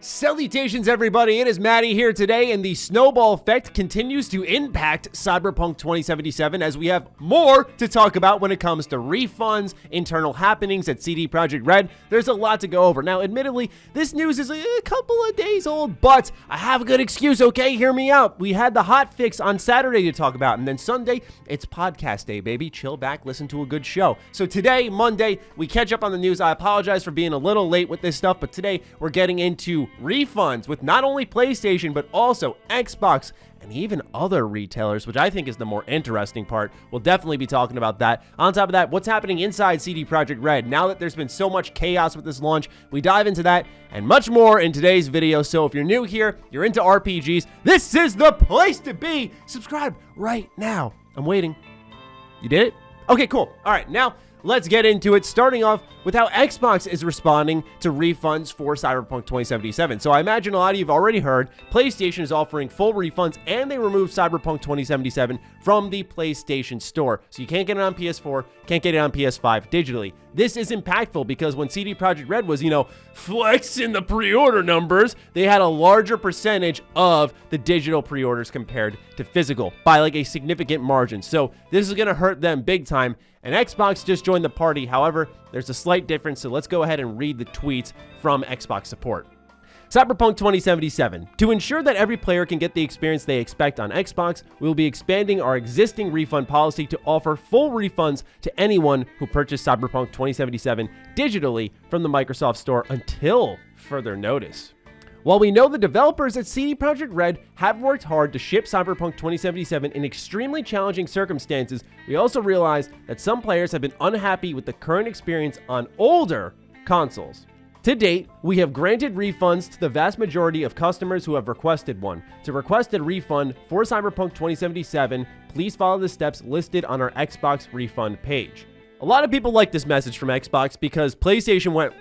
Salutations, everybody. It is Matty here today, and the snowball effect continues to impact Cyberpunk 2077 as we have more to talk about when it comes to refunds, internal happenings at CD Projekt Red. There's a lot to go over. Now, admittedly, this news is a couple of days old, but I have a good excuse, okay? Hear me out. We had the hot fix on Saturday to talk about, and then Sunday, it's podcast day, baby. Chill back, listen to a good show. So today, Monday, we catch up on the news. I apologize for being a little late with this stuff, but today we're getting into refunds with not only PlayStation, but also Xbox and even other retailers, which I think is the more interesting part. We'll definitely be talking about that. On top of that, what's happening inside CD Projekt Red? Now that there's been so much chaos with this launch, we dive into that and much more in today's video. So if you're new here, you're into RPGs, this is the place to be. Subscribe right now. I'm waiting. You did it? Okay, cool. All right, now let's get into it, starting off with how Xbox is responding to refunds for Cyberpunk 2077. So I imagine a lot of you have already heard PlayStation is offering full refunds, and they removed Cyberpunk 2077 from the PlayStation Store. So you can't get it on PS4, can't get it on PS5 digitally. This is impactful because when CD Projekt Red was, flexing the pre-order numbers, they had a larger percentage of the digital pre-orders compared to physical by like a significant margin. So this is going to hurt them big time. And Xbox just joined the party. However, there's a slight difference, so let's go ahead and read the tweets from Xbox support. Cyberpunk 2077. To ensure that every player can get the experience they expect on Xbox, we will be expanding our existing refund policy to offer full refunds to anyone who purchased Cyberpunk 2077 digitally from the Microsoft Store until further notice. While we know the developers at CD Projekt Red have worked hard to ship Cyberpunk 2077 in extremely challenging circumstances, we also realize that some players have been unhappy with the current experience on older consoles. To date, we have granted refunds to the vast majority of customers who have requested one. To request a refund for Cyberpunk 2077, please follow the steps listed on our Xbox refund page. A lot of people like this message from Xbox because PlayStation went,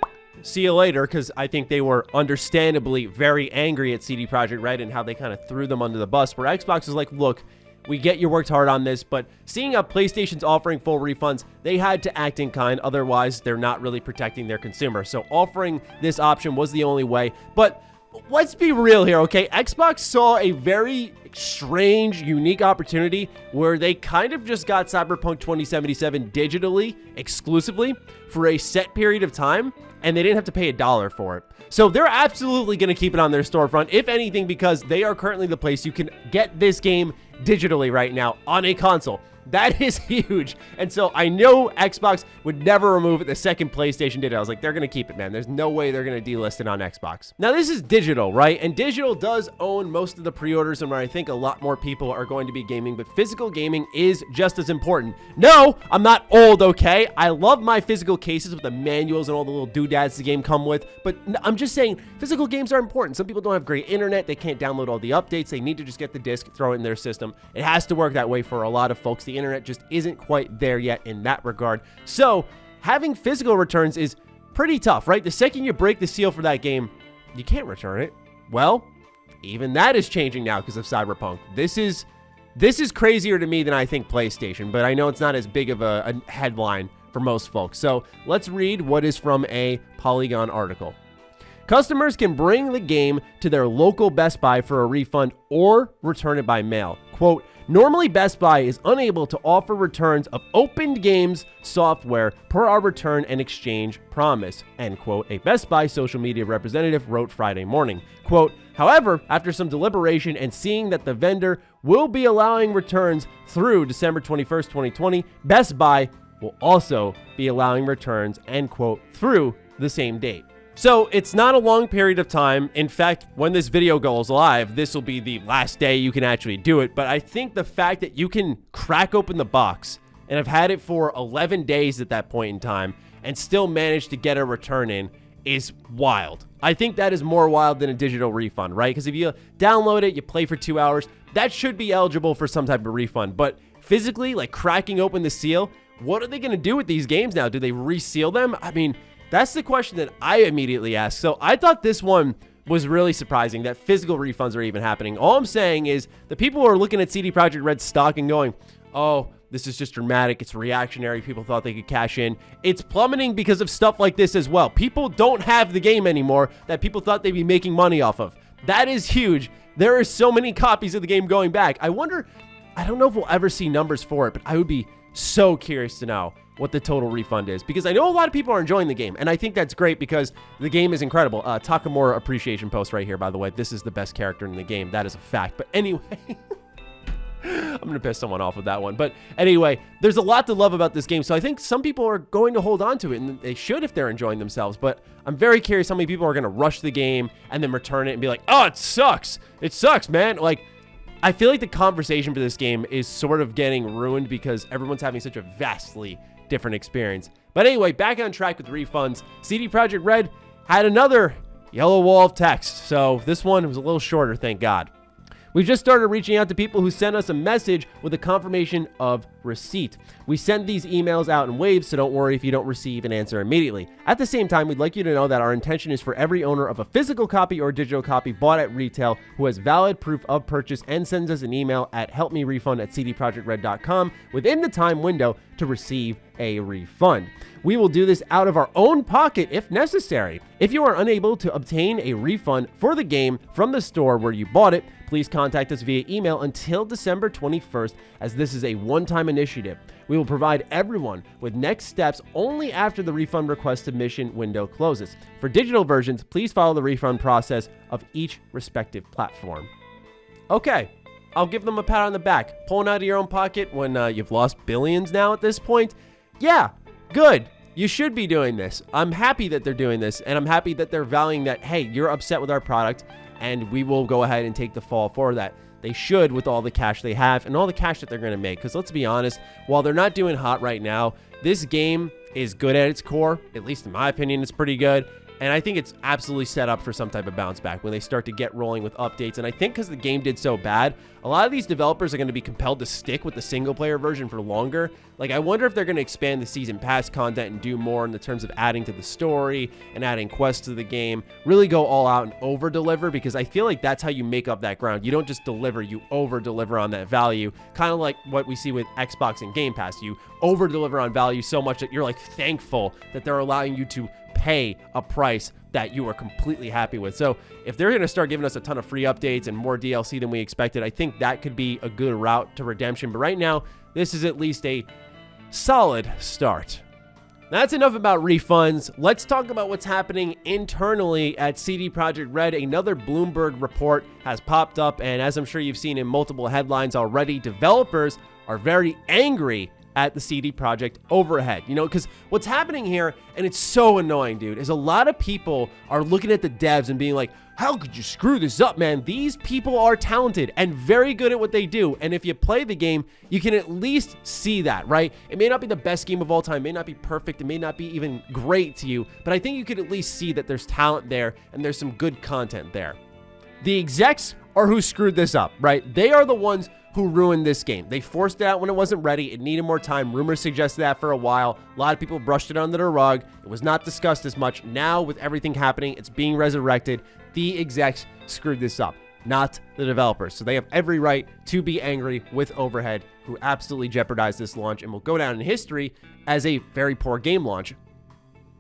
see you later, because I think they were understandably very angry at CD Projekt Red and how they kind of threw them under the bus, where Xbox is like, look, we get you worked hard on this, but seeing how PlayStation's offering full refunds, they had to act in kind, otherwise they're not really protecting their consumer. So offering this option was the only way, but let's be real here, okay? Xbox saw a very strange, unique opportunity where they kind of just got Cyberpunk 2077 digitally, exclusively, for a set period of time, and they didn't have to pay $1 for it. So they're absolutely going to keep it on their storefront, if anything, because they are currently the place you can get this game digitally right now on a console. That is huge. And so I know Xbox would never remove it the second PlayStation did it. I was like, they're going to keep it, man. There's no way they're going to delist it on Xbox. Now, this is digital, right? And digital does own most of the pre-orders and where I think a lot more people are going to be gaming, but physical gaming is just as important. No, I'm not old, okay? I love my physical cases with the manuals and all the little doodads the game come with, but I'm just saying physical games are important. Some people don't have great internet. They can't download all the updates. They need to just get the disc, throw it in their system. It has to work that way for a lot of folks. The internet just isn't quite there yet in that regard. So having physical returns is pretty tough, right? The second you break the seal for that game, you can't return it. Well, even that is changing now because of Cyberpunk. This is crazier to me than I think PlayStation, but I know it's not as big of a headline for most folks. So let's read what is from a Polygon article. Customers can bring the game to their local Best Buy for a refund or return it by mail. Quote, normally Best Buy is unable to offer returns of opened games software per our return and exchange promise, end quote, a Best Buy social media representative wrote Friday morning. Quote, however, after some deliberation and seeing that the vendor will be allowing returns through December 21st, 2020, Best Buy will also be allowing returns, end quote, through the same date. So it's not a long period of time. In fact, when this video goes live, this will be the last day you can actually do it. But I think the fact that you can crack open the box, and I've had it for 11 days at that point in time, and still manage to get a return in is wild. I think that is more wild than a digital refund, right? Because if you download it, you play for 2 hours, that should be eligible for some type of refund. But physically, like cracking open the seal, what are they going to do with these games now? Do they reseal them? I mean, that's the question that I immediately asked. So I thought this one was really surprising that physical refunds are even happening. All I'm saying is the people who are looking at CD Projekt Red stock and going, oh, This is just dramatic. It's reactionary. People thought they could cash in. It's plummeting because of stuff like this as well. People don't have the game anymore that people thought they'd be making money off of. That is huge. There are so many copies of the game going back. I wonder, I don't know if we'll ever see numbers for it, but I would be so curious to know what the total refund is, because I know a lot of people are enjoying the game, and I think that's great because the game is incredible. Takamura appreciation post right here, by the way. This is the best character in the game. That is a fact. But anyway, I'm going to piss someone off with that one. But anyway, there's a lot to love about this game, so I think some people are going to hold on to it, and they should if they're enjoying themselves. But I'm very curious how many people are going to rush the game and then return it and be like, oh, it sucks. It sucks, man. Like, I feel like the conversation for this game is sort of getting ruined because everyone's having such a vastly different experience. But anyway, back on track with refunds. CD Projekt Red had another yellow wall of text, so this one was a little shorter, thank God. We've just started reaching out to people who sent us a message with a confirmation of receipt. We send these emails out in waves, so don't worry if you don't receive an answer immediately. At the same time, we'd like you to know that our intention is for every owner of a physical copy or digital copy bought at retail who has valid proof of purchase and sends us an email at helpmerefund@cdprojectred.com within the time window to receive a refund. We will do this out of our own pocket if necessary. If you are unable to obtain a refund for the game from the store where you bought it, please contact us via email until December 21st, as this is a one-time initiative. We will provide everyone with next steps only after the refund request submission window closes. For digital versions, please follow the refund process of each respective platform. Okay, I'll give them a pat on the back. Pulling out of your own pocket when you've lost billions now at this point. Yeah, good. You should be doing this. I'm happy that they're doing this, and I'm happy that they're valuing that, hey, you're upset with our product, and we will go ahead and take the fall for that. They should, with all the cash they have and all the cash that they're going to make. Because let's be honest, while they're not doing hot right now, this game is good at its core. At least in my opinion, it's pretty good. And I think it's absolutely set up for some type of bounce back when they start to get rolling with updates. And I think because the game did so bad, a lot of these developers are going to be compelled to stick with the single player version for longer. Like, I wonder if they're going to expand the season pass content and do more in the terms of adding to the story and adding quests to the game. Really go all out and over deliver, because I feel like that's how you make up that ground. You don't just deliver, you over deliver on that value. Kind of like what we see with Xbox and Game Pass. You over deliver on value so much that you're like thankful that they're allowing you to pay a price that you are completely happy with. So if they're going to start giving us a ton of free updates and more DLC than we expected, I think that could be a good route to redemption. But right now, this is at least a solid start. That's enough about refunds. Let's talk about what's happening internally at CD Projekt Red. Another Bloomberg report has popped up, and as I'm sure you've seen in multiple headlines already, developers are very angry at the CD Projekt overhead. You know, because what's happening here, and it's so annoying, dude, is a lot of people are looking at the devs and being like, how could you screw this up, man? These people are talented and very good at what they do. And if you play the game, you can at least see that, right? It may not be the best game of all time, it may not be perfect, it may not be even great to you, but I think you could at least see that there's talent there and there's some good content there. The execs are who screwed this up, right? They are the ones who ruined this game. They forced it out when it wasn't ready. It needed more time. Rumors suggested that for a while. A lot of people brushed it under the rug. It was not discussed as much. Now, with everything happening, it's being resurrected. The execs screwed this up, not the developers. So they have every right to be angry with Overhead, who absolutely jeopardized this launch and will go down in history as a very poor game launch.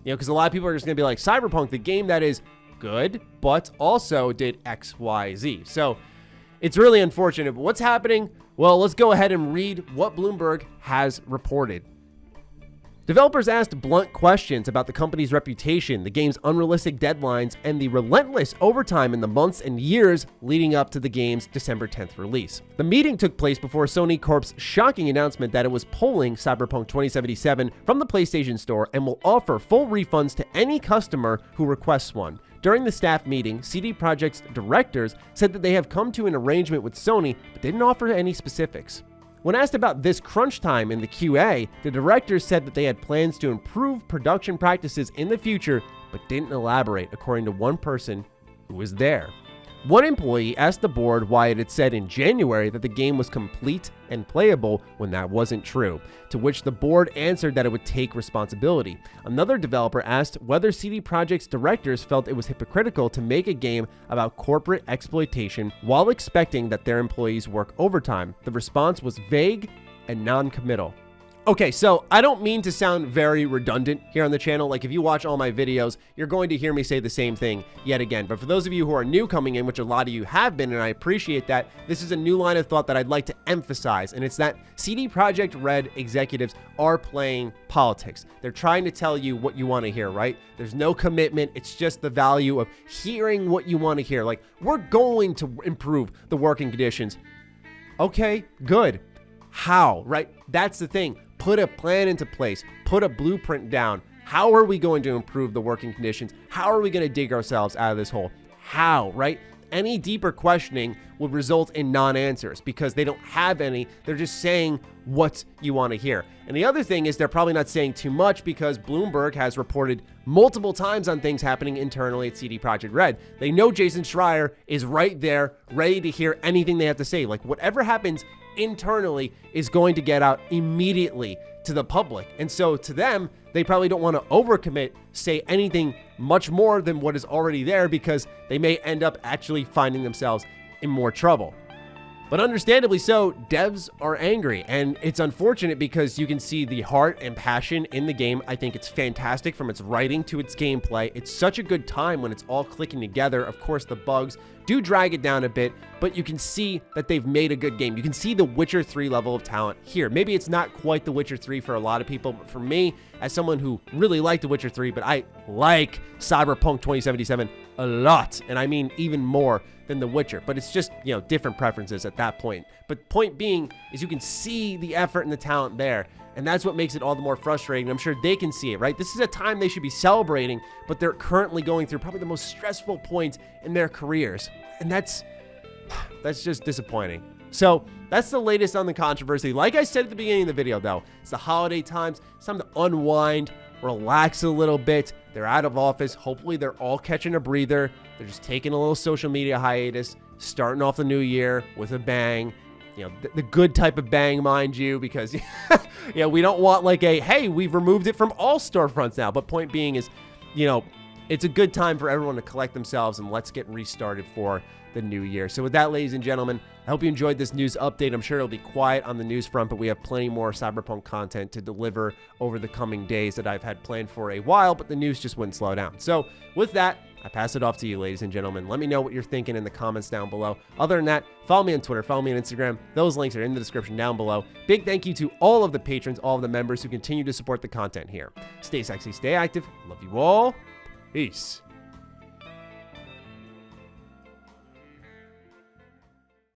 You know, because a lot of people are just going to be like, Cyberpunk, the game that is good, but also did X, Y, Z. So it's really unfortunate, but what's happening? Well, let's go ahead and read what Bloomberg has reported. Developers asked blunt questions about the company's reputation, the game's unrealistic deadlines, and the relentless overtime in the months and years leading up to the game's December 10th release. The meeting took place before Sony Corp's shocking announcement that it was pulling Cyberpunk 2077 from the PlayStation Store and will offer full refunds to any customer who requests one. During the staff meeting, CD Projekt's directors said that they have come to an arrangement with Sony, but didn't offer any specifics. When asked about this crunch time in the QA, the directors said that they had plans to improve production practices in the future, but didn't elaborate, according to one person who was there. One employee asked the board why it had said in January that the game was complete and playable when that wasn't true, to which the board answered that it would take responsibility. Another developer asked whether CD Projekt's directors felt it was hypocritical to make a game about corporate exploitation while expecting that their employees work overtime. The response was vague and non-committal. Okay, so I don't mean to sound very redundant here on the channel. Like if you watch all my videos, you're going to hear me say the same thing yet again. But for those of you who are new coming in, which a lot of you have been, and I appreciate that, this is a new line of thought that I'd like to emphasize. And it's that CD Projekt Red executives are playing politics. They're trying to tell you what you want to hear, right? There's no commitment. It's just the value of hearing what you want to hear. Like, we're going to improve the working conditions. Okay, good. How, right? That's the thing. Put a plan into place. Put a blueprint down. How are we going to improve the working conditions? How are we going to dig ourselves out of this hole? How, right? Any deeper questioning would result in non-answers because they don't have any. They're just saying what you want to hear. And the other thing is they're probably not saying too much because Bloomberg has reported multiple times on things happening internally at CD Projekt Red. They know Jason Schreier is right there, ready to hear anything they have to say. Like whatever happens internally is going to get out immediately to the public. And so to them, they probably don't want to overcommit, say anything much more than what is already there because they may end up actually finding themselves in more trouble. But understandably so, devs are angry, and it's unfortunate because you can see the heart and passion in the game. I think it's fantastic from its writing to its gameplay. It's such a good time when it's all clicking together. Of course, the bugs do drag it down a bit, but you can see that they've made a good game. You can see the Witcher 3 level of talent here. Maybe it's not quite the Witcher 3 for a lot of people, but for me, as someone who really liked the Witcher 3, but I like Cyberpunk 2077 a lot, and I mean even more than The Witcher, but it's just, you know, different preferences at that point. But point being is you can see the effort and the talent there, and that's what makes it all the more frustrating. I'm sure they can see it, right? This is a time they should be celebrating, but they're currently going through probably the most stressful points in their careers, and that's just disappointing. So that's the latest on the controversy. Like I said at the beginning of the video, though, it's the holiday times. It's time to unwind, relax a little bit. They're out of office. Hopefully they're all catching a breather. They're just taking a little social media hiatus, starting off the new year with a bang. You know, the good type of bang, mind you, because yeah, we don't want like a, hey, we've removed it from all storefronts now. But point being is, you know, it's a good time for everyone to collect themselves and let's get restarted for the new year. So with that, ladies and gentlemen, I hope you enjoyed this news update. I'm sure it'll be quiet on the news front, but we have plenty more Cyberpunk content to deliver over the coming days that I've had planned for a while, but the news just wouldn't slow down. So with that, I pass it off to you, ladies and gentlemen. Let me know what you're thinking in the comments down below. Other than that, follow me on Twitter, follow me on Instagram. Those links are in the description down below. Big thank you to all of the patrons, all of the members who continue to support the content here. Stay sexy, stay active. Love you all. Peace.